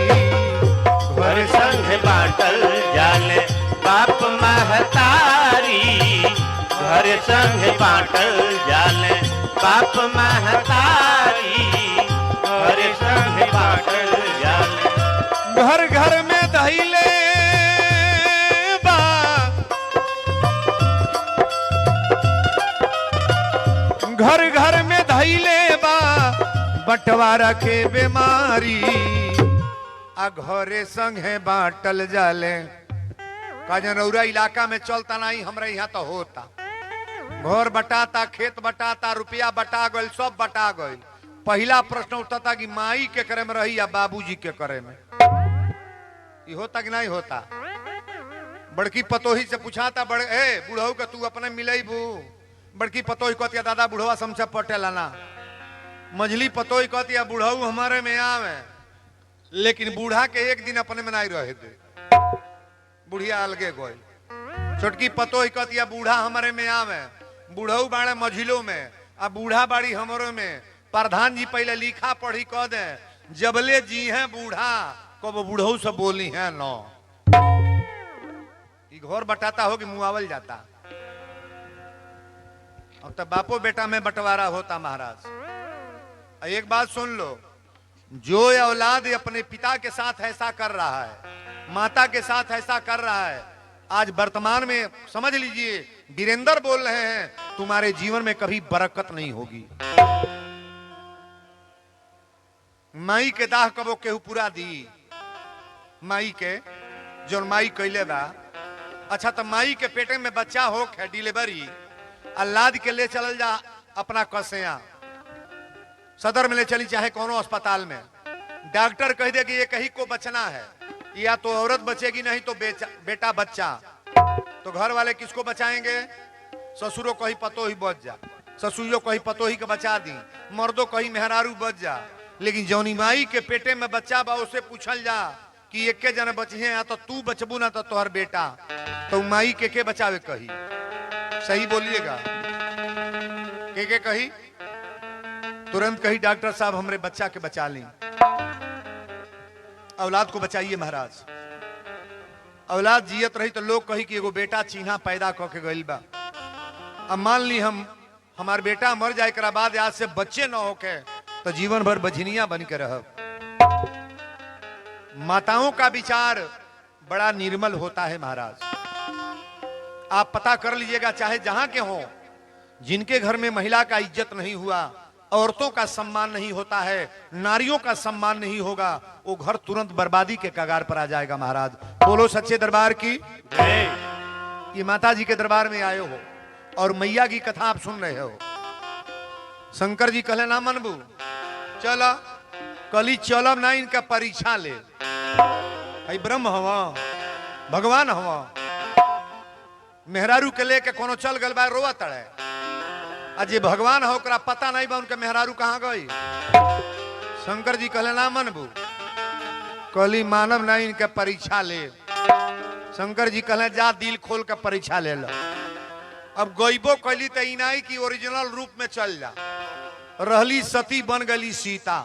घर संग बाटल जाले बाप महतारी, घर संग बाटल जाले बाप महतारी, घर संग बाटल जाले। घर घर में धैले बा, घर घर में धैले बा, बंटवारा के बीमारी, आ घरे संगे बाटल जाले। का जनौरा इलाका में चलता नहीं, हमरा यहाँ तो होता। घर बटाता, खेत बटाता, रुपया बटा गल, सब बटा गल। पहला प्रश्न उठता था कि माई के करे में रही या बाबूजी के करे में। ये होता कि नहीं होता? बड़की पतोही से पूछाता, बड़े ए बुढ़ऊ के तू अपने मिलेबू? बड़की पतोही कहती दादा बुढ़वा समझा पटेला ना। मझली पतोही कहती बुढ़ऊ हमारे में आवे, लेकिन बूढ़ा के एक दिन अपने में नहीं रहे थे, बुढ़िया अलगे गई। छोटकी पतोही कहती बूढ़ा हमारे में आवे, बुढ़ऊ बाड़े मझिलो में, आ बूढ़ा बाड़ी हमारे में। प्रधान जी पहले लिखा पढ़ी कह दे, जबले जी है बूढ़ा कब बूढ़ऊ से बोली है नो। घर बटाता हो कि मुआवल जाता। अब तब बापो बेटा में बंटवारा होता महाराज। एक बात सुन लो, जो औलाद अपने पिता के साथ ऐसा कर रहा है, माता के साथ ऐसा कर रहा है, आज वर्तमान में समझ लीजिए वीरेंद्र बोल रहे हैं, तुम्हारे जीवन में कभी बरकत नहीं होगी। माई के दाह कबो केहू पूरा दी, माई के जो माई कैले बा। अच्छा तो माई के पेटे में बच्चा हो है, डिलीवरी अल्लाद के ले चल जा अपना कसिया, सदर में ले चली चाहे कोनो अस्पताल में, डॉक्टर कह दे कि ये कहीं को बचना है, या तो औरत बचेगी नहीं तो बेटा बच्चा, तो घर वाले किसको बचाएंगे? ससुरो कहीं पतो ही बच जा, ससुरो कहीं पतो ही के बचा दी, मर्दों कहीं मेहरारू बच जा। लेकिन जौनी माई के पेटे में बच्चा बा उसे पूछल जा कि एक के जने बचिए, या तो तू बचबू ना तो तोहर बेटा, तो माई के बचावे कही? सही बोलिएगा, के कही? तुरंत कही डॉक्टर साहब हमरे बच्चा के बचा ली। औलाद को बचाइए महाराज। औलाद जियत रही तो लोग कही कि एगो बेटा चीन्हा पैदा करके गइल बा। अब मान ली हमार बेटा मर जाए के बाद आज से बच्चे न होके तो जीवन भर बझनिया बन के रह। माताओं का विचार बड़ा निर्मल होता है महाराज। आप पता कर लीजिएगा, चाहे जहां के हों, जिनके घर में महिला का इज्जत नहीं हुआ, औरतों का सम्मान नहीं होता है, नारियों का सम्मान नहीं होगा, वो घर तुरंत बर्बादी के कगार पर आ जाएगा। महाराज बोलो सच्चे दरबार की जय। ये माता जी के दरबार में आए हो और मैया की कथा आप सुन रहे हो। शंकर जी कहले ना मनबू, चला कली चलब ना, इनका परीक्षा ले। आई ब्रह्म हवा, भगवान हवा, मेहरारू के लेके कोनो चल गल बा, रोवा तड़े। अजय भगवान हो, ओकरा पता नहीं बा उनके मेहरारू कहाँ गई। शंकर जी कहले ना मनबू, कली मानव नहीं, इनके परीक्षा ले। शंकर जी कहले जा दिल खोल के परीक्षा ले लो। अब गईबो कैली तो इनाई की ओरिजिनल रूप में चल जा। रहली सती बन गली सीता,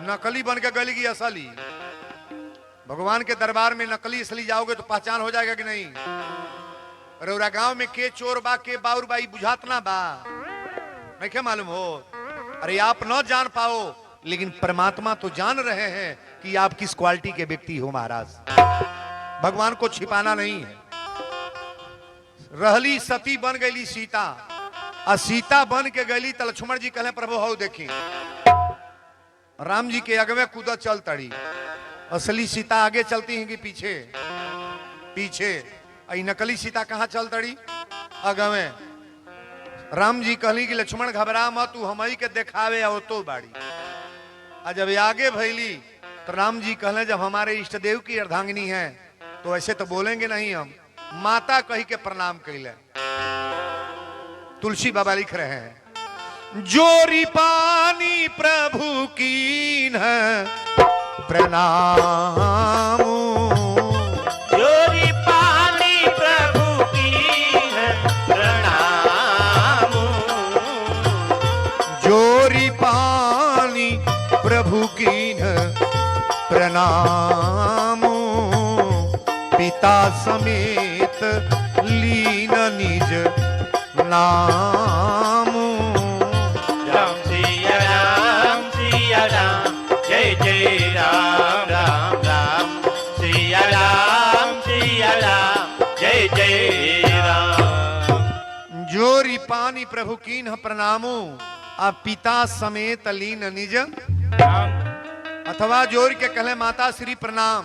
नकली बन के गली की असली। भगवान के दरबार में नकली असली जाओगे तो पहचान हो जाएगा कि नहीं। रौरा गांव में के चोर बा के बाउर बाई बुझात ना बा, नहीं क्या मालूम हो। अरे आप न जान पाओ, लेकिन परमात्मा तो जान रहे हैं कि आप किस क्वालिटी के व्यक्ति हो। महाराज भगवान को छिपाना नहीं है। रहली सती बन गई सीता, और सीता बन के गई तो लक्ष्मण जी कहले प्रभु हो देखी, राम जी के अगवे कूदा चल तड़ी। असली सीता आगे चलती है कि पीछे? पीछे। आई नकली सीता कहां चल तड़ी? अगवे। राम जी कहली कि लक्ष्मण घबरा मत, तू हमई के देखावे आओ तो बाड़ी। और जब आगे भैली तो राम जी कहले जब हमारे इष्ट देव की अर्धांगिनी है तो ऐसे तो बोलेंगे नहीं, हम माता कही के प्रणाम कैले। तुलसी बाबा लिख रहे हैं, जोरी पानी प्रभु कीन प्रणाम, जोरी पानी प्रभु कीन प्रणाम, जोरी पानी प्रभु कीन प्रणाम, पिता समेत लीन निज नाम। राम सिया राम सिया राम, जय जय राम राम राम, सिया राम जय जय राम। जोरी पानी प्रभु कीन प्रणामो, आ पिता समेत लीन निज, अथवा जोर के कहले माता श्री प्रणाम।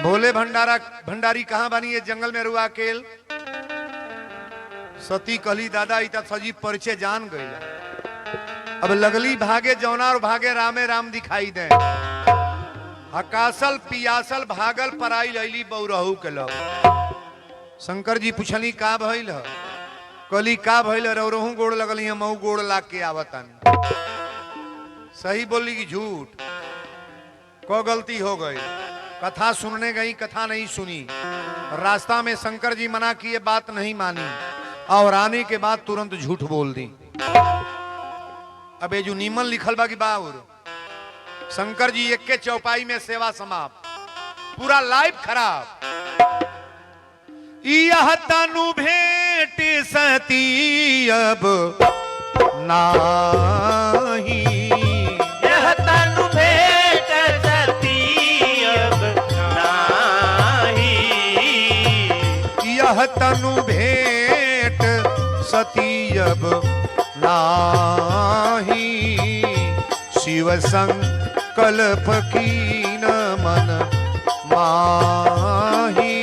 भोले भंडारी कहां बनी है? जंगल में रुआ अकेल। सती कहली दादा इता सजी परिचय जान गई। अब लगली भागे जौना और भागे रामे राम दिखाई दे। हकासल पियासल भागल पराई लैली बौरहू के लग। शंकर जी पूछली का भइल? कहली का भइल? रौरहू गोड़ लगली हम गोड़ ला के आवतन। सही बोली कि झूठ? को गलती हो गई? कथा सुनने गई, कथा नहीं सुनी। रास्ता में शंकर जी मना किए, बात नहीं मानी, और आने के बाद तुरंत झूठ बोल दी। अबे जो नीमन लिखल बा कि बाउर, शंकर जी एक के चौपाई में सेवा समाप्त, पूरा लाइफ खराब। यह तनु भेंट सती अब नाही, यह तनु भेंट सती अब नाही, यह तनु भेंट सती अब नाही, शिव संकल्प कीन मन माही।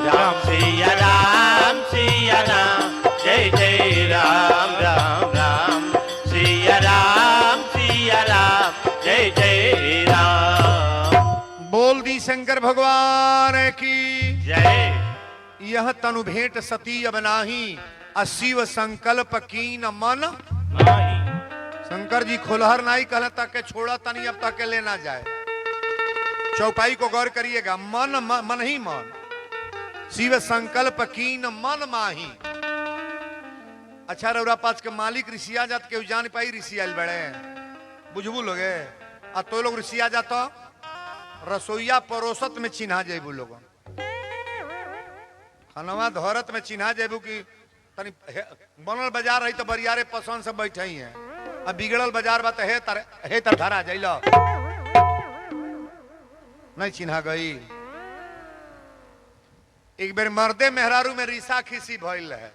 राम सिया राम जय जय राम राम राम, सिया राम जय जय राम। बोल दी शंकर भगवान की जय। यह तनु भेंट सती अब नाही, शिव संकल्प कीन मन। शंकर जी खोलहर नहीं कहले तक के छोड़ा तनी, अब तक के लेना जाए। चौपाई को गौर करिएगा, मन ही मन, शिव संकल्प कीन मन माही। अच्छा रौरा पास के मालिक ऋषिया जात के जान पाई ऋषि आयल बड़े बुझबू लोगे। आ तो लोग ऋषिया जात रसोईया परोसत में चिन्हा जेबू लोग, खानवा धरत में चिन्हा जेबू की तनी बनल बाजार रही तो बरियारे पसंद से बैठे ही है। अब बिगड़ल बाजार बा हे तर धरा जैलो नहीं चिन्हा गई। एक बेर मर्दे मेहरारू में रिसा खिसी भइल रहे,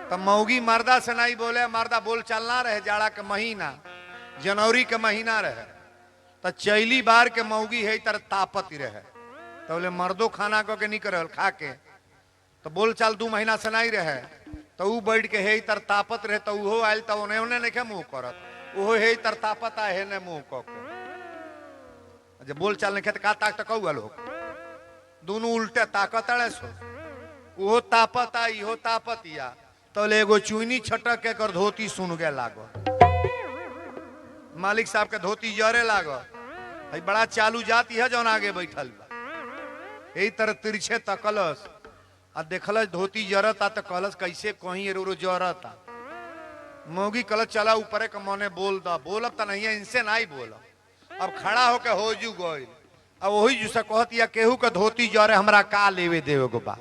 तो मौगी मर्दा से नहीं बोले, मर्दा बोल चलना रहे, जाड़ा के महीना, जनवरी के महीना रहे, तो चैली बार के मौगी है तर तापती रहे, तो बोले मर्दो खाना को के नहीं करल खा के, तो बोल चाल 2 महीना से नहीं रहे, तो ऊ बैठ के है तर तापत रहे, तो उहो आयल तो उन्हें उन्हें नहीं मुंह करत, उहो है तर तापत है ने मुंह को जब बोल चाल नहीं खेत का ताक तो कहू लोग दोनों उल्टे ताकत अड़े सो, उहो तापत आ इहो तापत या, तो ले एगो चुनी छटक के कर धोती सुन गए लागो, मालिक साहब के धोती जरे लागो, भाई बड़ा चालू जाती है जौन आगे बैठल बा, यही तरह तिरछे तकलस आ देखलस धोती जरता तो कलस कैसे कहीं रो जरता, मौगी कलस चला ऊपरे के मने बोल दा, बोलब तो नहीं है इनसे नहीं बोलब, अब खड़ा होके हो जू गई, अब वही जैसा कहती है केहू के धोती जरे हमरा का लेवे देवे गो बा,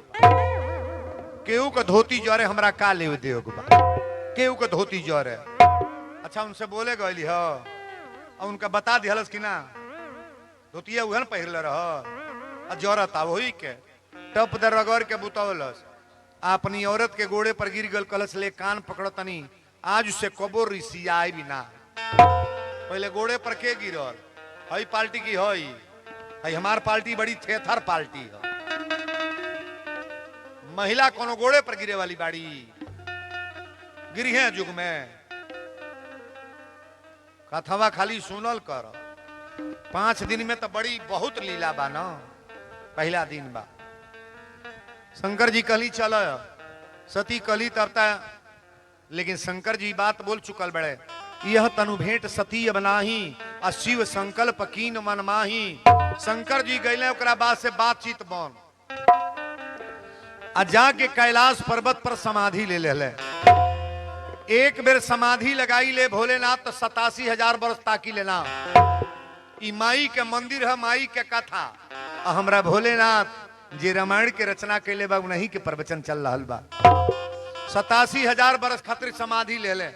केहू के धोती जरे हमरा का लेवे देवे गो बा, केहू के धोती जरे। अच्छा उनसे बोले गई हो और उनका बता दिहलस कि ना धोतिया उहन पहिरले रह जरता, वही के टप दर रगड़ के बुतौलस, अपनी औरत के गोड़े पर गिर गल, कलस ले कान पकड़तनी आज उससे कबो रिसी आए भी ना, पहले गोड़े पर के गिरल, हई पार्टी की हई, हई हमार पार्टी बड़ी थेथर पार्टी है, महिला कोनो गोड़े पर गिरे वाली बाड़ी गिरी है जुग में, कथवा खाली सुनल कर, 5 दिन में तो बड़ी बहुत लीला बा ना, पहला दिन बा शंकर जी कली चल, सती कली तरता, लेकिन शंकर जी बात बोल चुकल बड़े, यह तनु भेंट सती अब नाही, आ शिव संकल्प कीन मन माही, शंकर जी गए ओकरा बाद से बातचीत बन, आ जाके कैलाश पर्वत पर समाधि ले ले, एक बेर समाधि लगाई ले भोलेनाथ तो 87,000 वर्ष ताकी लेना, ई माई के मंदिर है, माई के कथा, आ हमरा भोलेनाथ जे रामायण के रचना कैले बा नहीं के प्रवचन चल रहा बा, 87,000 वर्ष खातिर समाधि ले ले।